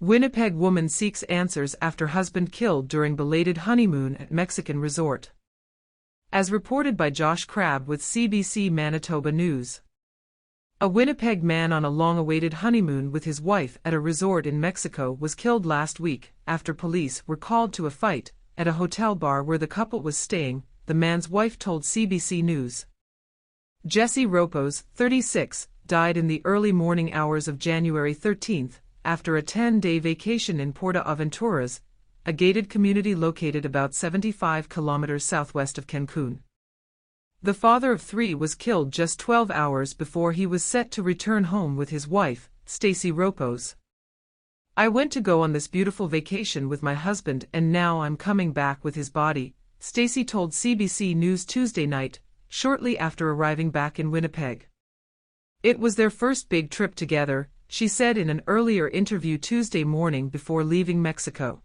Winnipeg woman seeks answers after husband killed during belated honeymoon at Mexican resort. As reported by Josh Crabb with CBC Manitoba News. A Winnipeg man on a long-awaited honeymoon with his wife at a resort in Mexico was killed last week after police were called to a fight at a hotel bar where the couple was staying, the man's wife told CBC News. Stacey Ropos, 36, died in the early morning hours of January 13 after a 10-day vacation in Puerto Aventuras, a gated community located about 75 kilometers southwest of Cancun. The father of three was killed just 12 hours before he was set to return home with his wife, Stacey Ropos. "I went to go on this beautiful vacation with my husband and now I'm coming back with his body," Stacey told CBC News Tuesday night, shortly after arriving back in Winnipeg. It was their first big trip together, she said in an earlier interview Tuesday morning before leaving Mexico.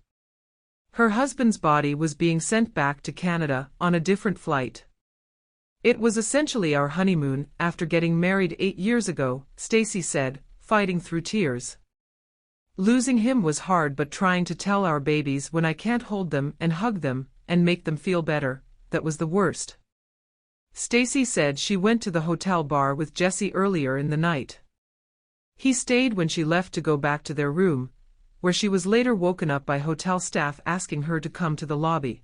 Her husband's body was being sent back to Canada on a different flight. "It was essentially our honeymoon after getting married 8 years ago," Stacey said, fighting through tears. "Losing him was hard, but trying to tell our babies when I can't hold them and hug them and make them feel better, that was the worst." Stacey said she went to the hotel bar with Jesse earlier in the night. He stayed when she left to go back to their room, where she was later woken up by hotel staff asking her to come to the lobby.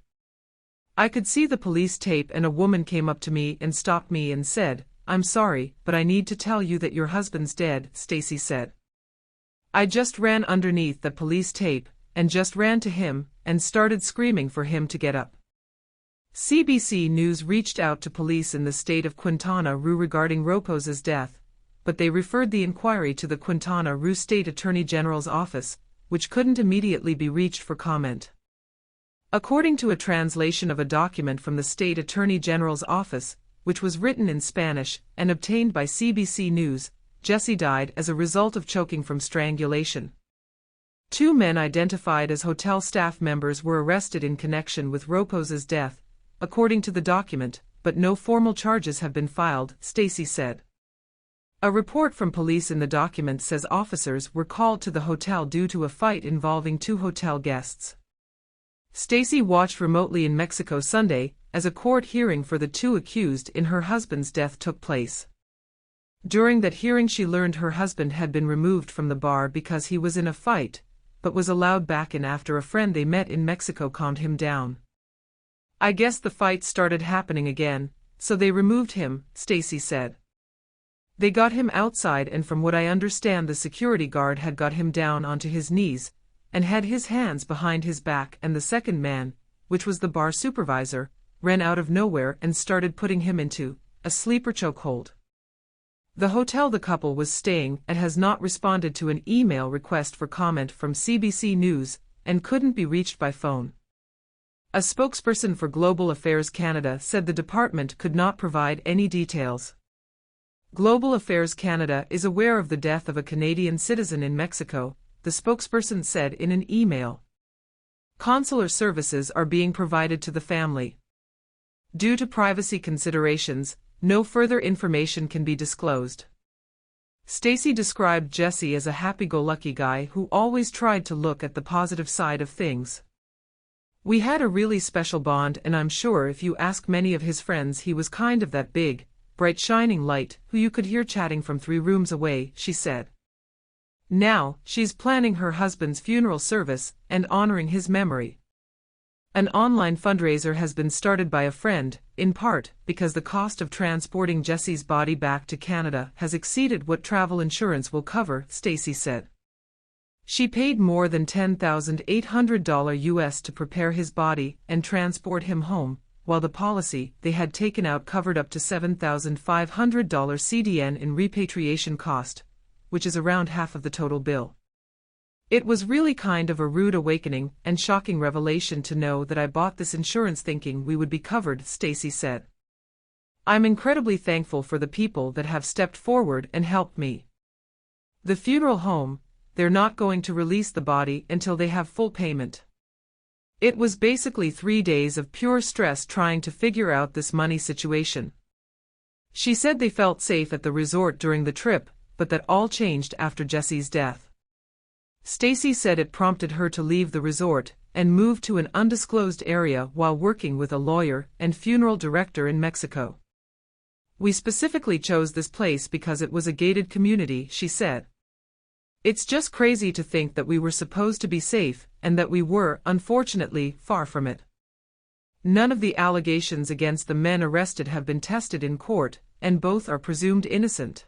"I could see the police tape and a woman came up to me and stopped me and said, 'I'm sorry, but I need to tell you that your husband's dead,'" Stacey said. "I just ran underneath the police tape and just ran to him and started screaming for him to get up." CBC News reached out to police in the state of Quintana Roo regarding Ropos's death, but they referred the inquiry to the Quintana Roo State Attorney General's office, which couldn't immediately be reached for comment. According to a translation of a document from the State Attorney General's office, which was written in Spanish and obtained by CBC News, Jesse died as a result of choking from strangulation. 2 men identified as hotel staff members were arrested in connection with Ropos's death, according to the document, but no formal charges have been filed, Stacey said. A report from police in the document says officers were called to the hotel due to a fight involving 2 hotel guests. Stacey watched remotely in Mexico Sunday as a court hearing for the 2 accused in her husband's death took place. During that hearing she learned her husband had been removed from the bar because he was in a fight, but was allowed back in after a friend they met in Mexico calmed him down. "I guess the fight started happening again, so they removed him," Stacey said. "They got him outside and from what I understand the security guard had got him down onto his knees and had his hands behind his back and the second man, which was the bar supervisor, ran out of nowhere and started putting him into a sleeper chokehold." The hotel the couple was staying at has not responded to an email request for comment from CBC News and couldn't be reached by phone. A spokesperson for Global Affairs Canada said the department could not provide any details. Global Affairs Canada is aware of the death of a Canadian citizen in Mexico, the spokesperson said in an email. Consular services are being provided to the family. Due to privacy considerations, no further information can be disclosed. Stacey described Jesse as a happy-go-lucky guy who always tried to look at the positive side of things. "We had a really special bond and I'm sure if you ask many of his friends he was kind of that big, bright shining light who you could hear chatting from 3 rooms away," she said. Now, she's planning her husband's funeral service and honoring his memory. An online fundraiser has been started by a friend, in part because the cost of transporting Jesse's body back to Canada has exceeded what travel insurance will cover, Stacey said. She paid more than $10,800 US to prepare his body and transport him home, while the policy they had taken out covered up to $7,500 CDN in repatriation cost, which is around half of the total bill. "It was really kind of a rude awakening and shocking revelation to know that I bought this insurance thinking we would be covered," Stacey said. "I'm incredibly thankful for the people that have stepped forward and helped me. The funeral home, they're not going to release the body until they have full payment. It was basically 3 days of pure stress trying to figure out this money situation." She said they felt safe at the resort during the trip, but that all changed after Jesse's death. Stacey said it prompted her to leave the resort and move to an undisclosed area while working with a lawyer and funeral director in Mexico. "We specifically chose this place because it was a gated community," she said. "It's just crazy to think that we were supposed to be safe and that we were, unfortunately, far from it." None of the allegations against the men arrested have been tested in court, and both are presumed innocent.